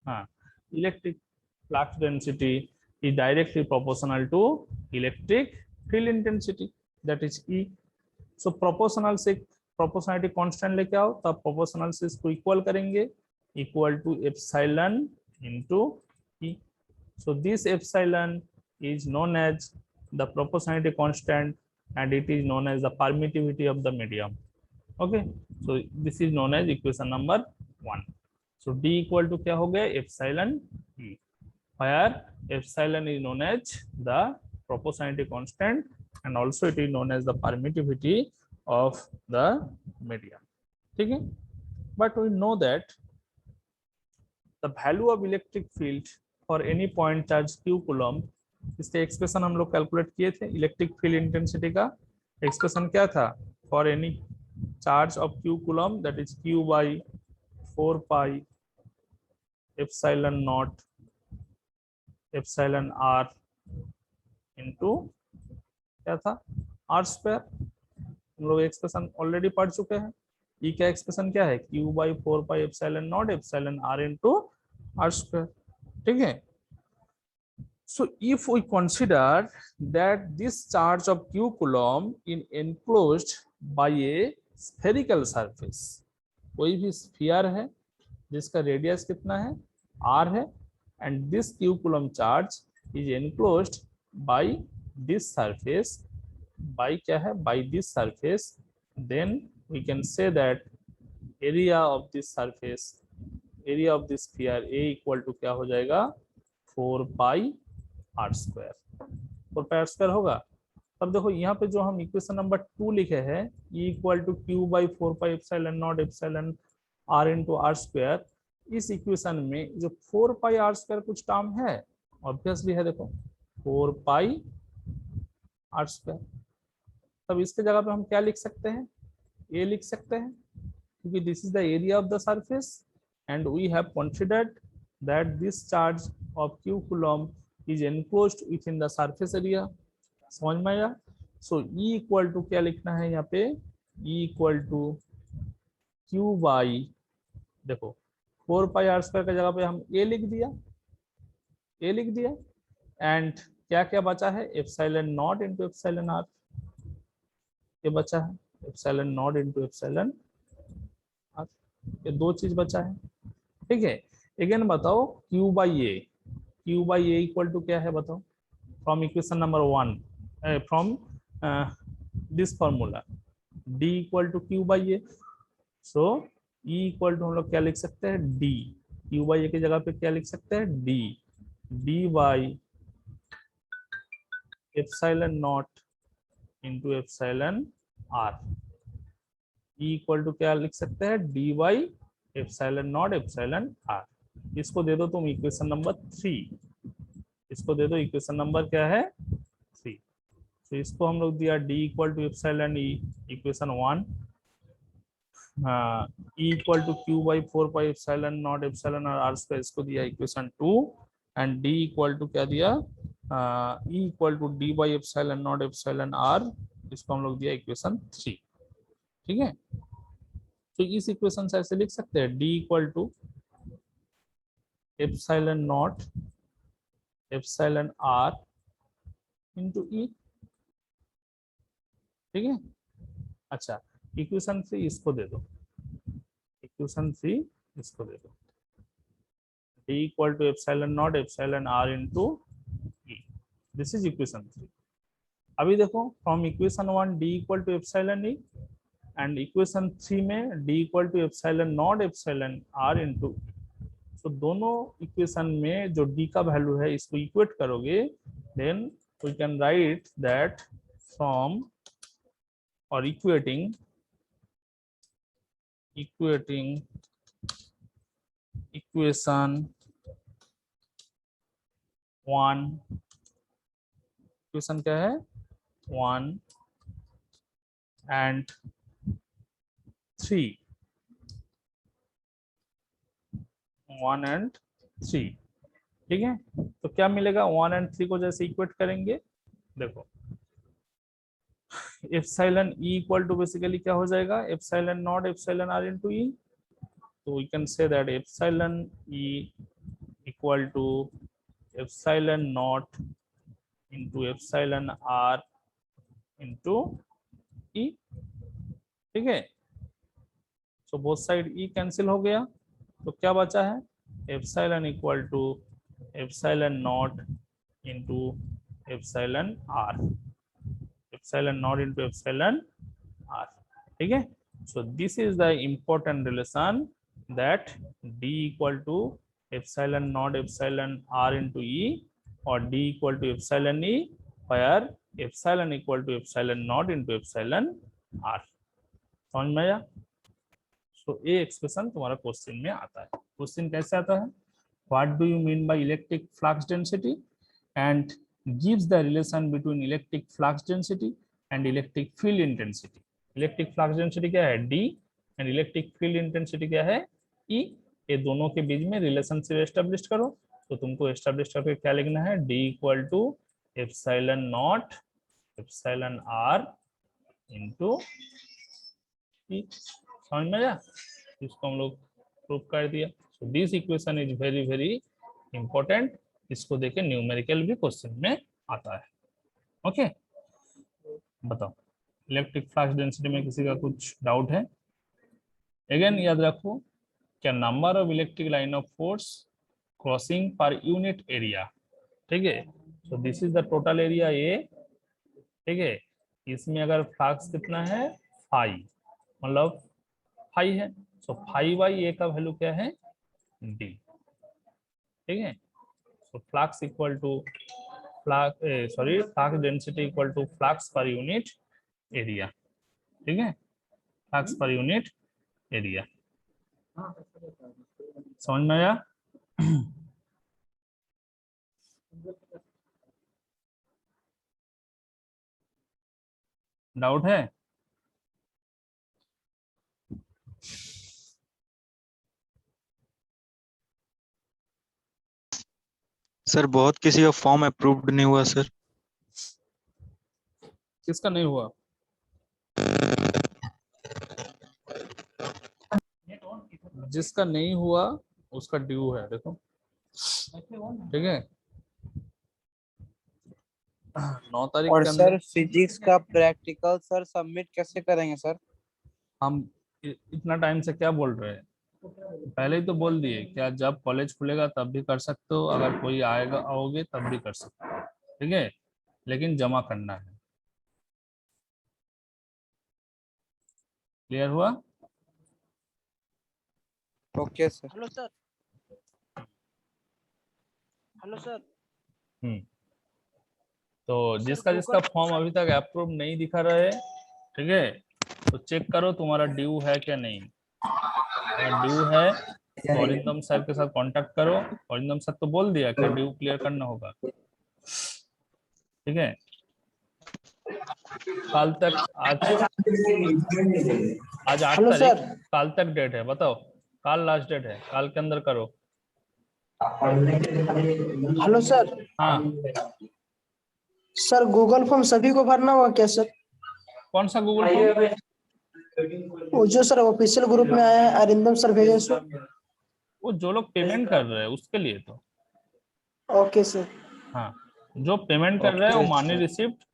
हाँ, electric flux density is directly proportional to electric field intensity, that is E. So proportional से proportionality constant लेके आओ, तब proportional से इसको इक्वल करेंगे, equal to epsilon into E. So this epsilon is known as the proportionality constant and it is known as the permittivity of the medium. Okay, so this is known as equation number 1. So d equal to क्या हो गया, epsilon e, where epsilon is known as the proportionality constant and also it is known as the permittivity of the medium. ठीक है, but we know that the value of electric field for any point charge q coulomb, इसके expression हम लोग calculate किए थे। Electric field intensity का expression क्या था, for any charge of Q coulomb that is Q by 4 pi epsilon not epsilon R into क्या था, आर स्क्वायर। हम लोग एक्सप्रेशन ऑलरेडी पढ़ चुके हैं। ई का एक्सप्रेशन क्या है, Q by 4 pi epsilon not epsilon R into R square. ठीक है, so if we consider that this charge of q coulomb in enclosed by a spherical surface, कोई भी स्फीयर है जिसका रेडियस कितना है, r है, and this q coulomb charge is enclosed by this surface, by क्या है, by this surface, then we can say that area of this surface, area of this sphere a equal to क्या हो जाएगा, 4 pi R square, 4 pi R square होगा। तब देखो यहाँ पे जो हम इक्वेशन नंबर 2 लिखे हैं, E equal to Q by 4 pi epsilon not epsilon R into R square, इस इक्वेशन में जो 4 पाई आर स्क्वायर कुछ टर्म है, ऑब्वियसली है, देखो 4 पाई आर स्क्वायर। तब इसके जगह पे हम क्या लिख सकते हैं, ए लिख सकते हैं, क्योंकि this is the area of the surface and we have considered that this charge of Q coulomb is enclosed within the surface area। समझ में आया। सो E इक्वल टू क्या लिखना है यहाँ पे, E equal to Q by, देखो 4 pi R square की जगह पे हम A लिख दिया, A लिख दिया, एंड क्या क्या बचा है, epsilon naught into epsilon R, ये बचा है epsilon naught into epsilon R, ये दो चीज बचा है। ठीक है, अगेन बताओ Q by A, Q by A equal to क्या है बताओ, from equation number 1, from this formula D equal to Q by A. So E equal to हम लोग क्या लिख सकते हैं, डी, क्यू बाई ए की जगह पे क्या लिख सकते हैं, D, D by epsilon not into epsilon R. E equal to क्या लिख सकते हैं, D by epsilon not epsilon R. इसको दे दो तुम इक्वेशन नंबर 3, इसको दे दो इक्वेशन नंबर क्या है, 3। तो इसको हम लोग दिया D equal to epsilon E, equation 1, E equal to Q by 4 pi epsilon not epsilon R square, इसको दिया equation 2, and D equal to क्या दिया, E equal to D by epsilon not epsilon R, इसको हम लोग दिया equation 3। ठीक है, तो इस इक्वेशन से ऐसे लिख सकते हैं, D equal to epsilon not epsilon R into E. ठीक है, अच्छा इक्वेशन 3 इसको दे दो, इक्वेशन 3 इसको दे दो, D equal to epsilon not epsilon R into E, this is equation 3। अभी देखो from equation 1 D equal to epsilon E and equation 3 में D equal to epsilon not epsilon R into, तो दोनों इक्वेशन में जो d का value है इसको इक्वेट करोगे, then we can write that from और इक्वेटिंग इक्वेशन 1, इक्वेशन क्या है 1 एंड 3, 1 एंड 3। ठीक है, तो क्या मिलेगा, 1 एंड 3 को जैसे इक्वेट करेंगे, देखो epsilon E equal to basically क्या हो जाएगा, epsilon not epsilon R into E, तो we can say that epsilon E equal to epsilon not into epsilon R into E, ठीक है। So both side E cancel हो गया, तो क्या बचा है, epsilon equal to epsilon not into epsilon R, epsilon not into epsilon R, ठीक है। So this is the important relation that d equal to epsilon not epsilon R into E और d equal to epsilon E where epsilon equal to epsilon not into epsilon R. समझ में आया? सो ये expression तुम्हारा question में आता है। Question कैसे आता है, what do you mean by electric flux density and gives the relation between electric flux density and electric field intensity. Electric flux density क्या है, D, and electric field intensity क्या है, ई। ये दोनों के बीच में रिलेशनशिप एस्टेब्लिश करो। तो तुमको एस्टेब्लिश करके क्या लिखना है, D equal to epsilon not epsilon R into E. समझ में आया? इसको हम लोग प्रूव कर दिया। So this equation is very very important. इसको देखे न्यूमेरिकल भी क्वेश्चन में आता है। ओके, बताओ इलेक्ट्रिक फ्लक्स डेंसिटी में किसी का कुछ डाउट है? अगेन याद रखो क्या, number of electric line of force crossing पर यूनिट एरिया, ठीक है। So this is the total area A, ठीक है। इसमें अगर फ्लक्स कितना है, फाई, मतलब फाई है, सो फाई बाई ए का वैल्यू क्या है, डी, ठीक है। So flux equal to flux density equal to flux पर यूनिट एरिया, ठीक है, फ्लक्स पर यूनिट एरिया। समझ में आया? डाउट है? सर बहुत किसी का फॉर्म अप्रूव्ड नहीं हुआ सर। किसका नहीं हुआ? जिसका नहीं हुआ उसका ड्यू है, देखो, ठीक है। 9 तारीख और के सर अंदर फिजिक्स का प्रैक्टिकल सर सबमिट कैसे करेंगे सर? हम इतना टाइम से क्या बोल रहे हैं, पहले ही तो बोल दिए क्या, जब कॉलेज खुलेगा तब भी कर सकते हो, अगर कोई आएगा आओगे तब भी कर सकते हो, ठीक है, लेकिन जमा करना है। क्लियर हुआ? Okay sir. Hello sir, hello sir. तो सर, जिसका जिसका फॉर्म अभी तक अप्रूव नहीं दिखा रहा है, ठीक है, तो चेक करो तुम्हारा ड्यू है क्या नहीं। अगर ड्यू है तो अरिंदम सर के साथ कांटेक्ट करो। अरिंदम सर तो बोल दिया कि ड्यू क्लियर करना होगा, ठीक है। कल तक, आज 8 हेलो तारीख, सर। कल तक डेट है, बताओ, कल लास्ट डेट है, कल के अंदर करो। Hello sir. हाँ, सर गूगल फॉर्म सभी को भरना होगा क्या सर? कौन सा गूगल फॉर्म? वो जो सर ऑफिशियल ग्रुप में आया है, अरिंदम सर भेजे सर। वो जो लोग पेमेंट कर रहे हैं उसके लिए तो। Okay sir. हाँ, जो पेमेंट कर रहे हैं वो Okay, मानी sir. रिसिप्ट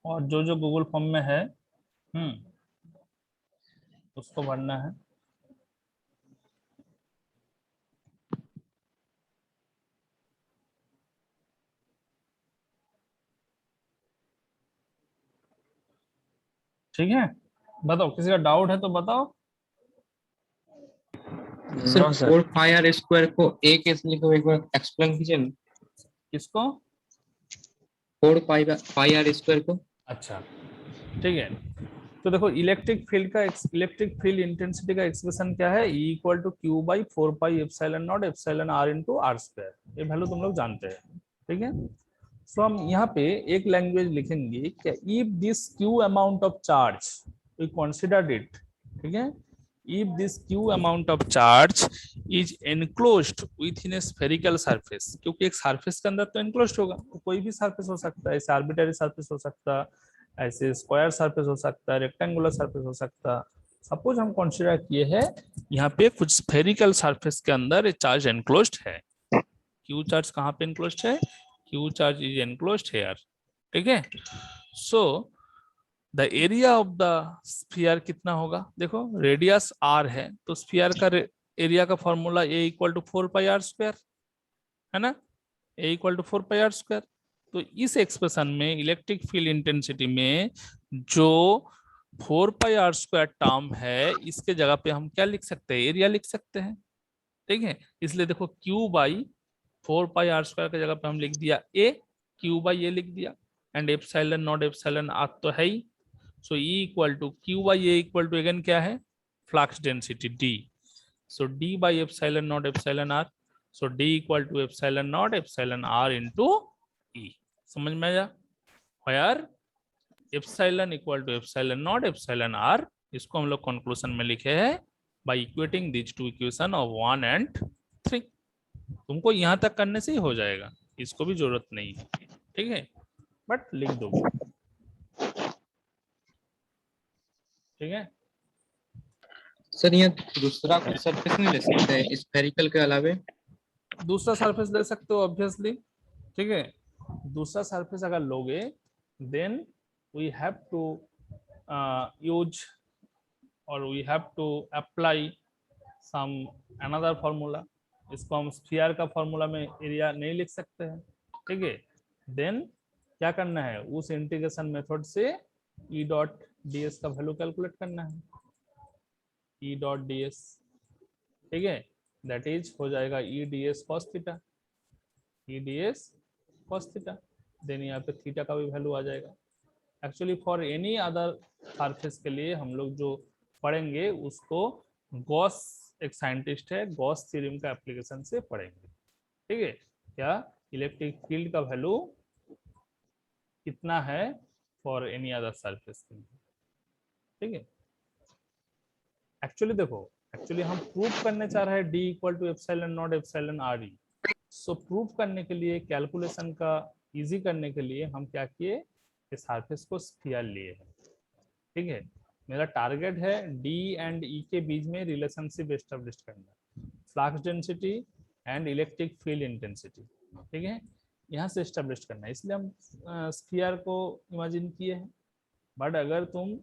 और जो जो गूगल फॉर्म में है, उसको भरना है। ठीक है, बताओ किसी का डाउट है तो बताओ। सर 4 पाई आर स्क्वायर को ए कैसे लिखो, एक बार एक्सप्लेन कीजिए ना। किसको? 4 पाई आर स्क्वायर को। अच्छा, ठीक है, तो देखो इलेक्ट्रिक फील्ड का, इलेक्ट्रिक फील्ड इंटेंसिटी का एक्सप्रेशन क्या है, E equal to Q by 4 pi epsilon not epsilon R into R square. ये वैल्यू तुम लोग जानते हैं, ठीक है। सो हम यहाँ पे एक लैंग्वेज लिखेंगे क्या, if this Q amount of charge we considered it, ठीक है, if this q amount of charge is enclosed within a spherical surface, क्योंकि एक सरफेस के अंदर तो enclosed होगा, तो कोई भी सरफेस हो सकता है, ऐसे आर्बिटरी सरफेस हो सकता है, ऐसे स्क्वायर सरफेस हो सकता है, रेक्टेंगुलर सरफेस हो सकता है। सपोज हम कंसीडर किए हैं यहाँ पे कुछ स्फेरिकल सरफेस के अंदर चार्ज एनक्लोज्ड है, q क्यू चार्ज कहाँ पे इनक्लोज्ड है, Q charge is enclosed here, ठीक है। So the area of the sphere कितना होगा, देखो रेडियस r है तो स्फीयर का एरिया का formula a equal to 4πr², है ना, a इक्वल टू 4πr²। तो इस एक्सप्रेशन में इलेक्ट्रिक फील्ड इंटेंसिटी में जो 4πr² टर्म है इसके जगह पे हम क्या लिख सकते हैं, एरिया लिख सकते हैं, ठीक है। इसलिए देखो q बाई 4πr² की जगह पे हम लिख दिया a, q बाई a लिख दिया, and epsilon not epsilon r तो है ही। So E equal to q by a equal to again क्या है, flux density d। So d by epsilon not epsilon r, so d equal to epsilon not epsilon r into e। समझ में आया, where epsilon equal to epsilon not epsilon r, इसको हम लोग conclusion में लिखे हैं by equating these two equation of 1 and 3। तुमको यहाँ तक करने से ही हो जाएगा, इसको भी जरूरत नहीं है, ठीक है, बट लिख दोगे, ठीक है। सर यहाँ दूसरा कुछ सरफेस नहीं ले सकते स्फेरिकल के अलावे? दूसरा सरफेस ले सकते हो ऑब्वियसली, ठीक है। दूसरा सरफेस अगर लोगे then we have to use और we have to apply some another formula. इसको हम स्फीयर का फॉर्मूला में एरिया नहीं लिख सकते हैं, ठीक है। देन क्या करना है, उस इंटीग्रेशन मेथड से ई डॉट डी एस का वैल्यू कैलकुलेट करना है, ई डॉट डी एस, ठीक है, दैट इज हो जाएगा E D S cos theta, E D S cos theta. Then यहाँ पे थीटा का भी वैल्यू आ जाएगा। Actually for any other surface के लिए हम लोग जो पढ़ेंगे उसको गॉस, एक साइंटिस्ट है, गॉस थ्योरम का एप्लीकेशन से पढ़ेंगे, ठीक है। क्या इलेक्ट्रिक फील्ड का वैल्यू कितना है फॉर एनी अदर सरफेस के लिए, ठीक है। एक्चुअली देखो, एक्चुअली हम प्रूफ करने चाह रहे हैं d equal to epsilon not epsilon r e। So proof करने के लिए, कैलकुलेशन का इजी करने के लिए हम क्या किए, इस सरफेस को स्फीयर लिए हैं, ठीक है। मेरा टारगेट है d एंड e के बीच में रिलेशनशिप एस्टेब्लिश करना, flux density and electric field intensity, ठीक है, यहाँ से एस्टेब्लिश करना है, इसलिए हम स्फीयर को इमेजिन किए हैं। बट अगर तुम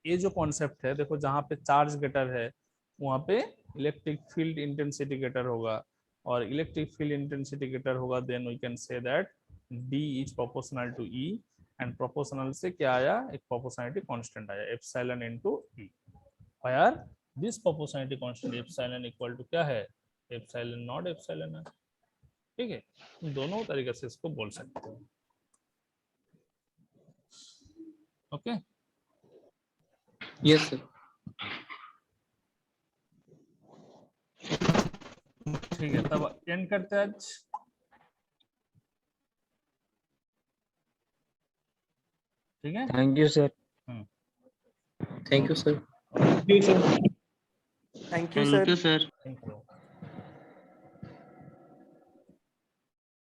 ये जो कॉन्सेप्ट है, देखो जहाँ पे चार्ज गेटर है वहाँ पे इलेक्ट्रिक फील्ड इंटेंसिटी गेटर होगा, और इलेक्ट्रिक फील्ड इंटेंसिटी गेटर होगा, then we can say that d is proportional to e, and proportional से क्या आया, एक प्रोपोर्शनलिटी कांस्टेंट आया epsilon into e, where this proportionality constant epsilon equal to क्या है, एप्सिलॉन नॉट एप्सिलॉन r, ठीक है। दोनों तरीके से इसको बोल सकते हो, ओके। Yes sir. ठीक है, तब एंड करते हैं आज, ठीक है। Thank you sir. Thank you sir. Thank you thank you sir. Sir. Thank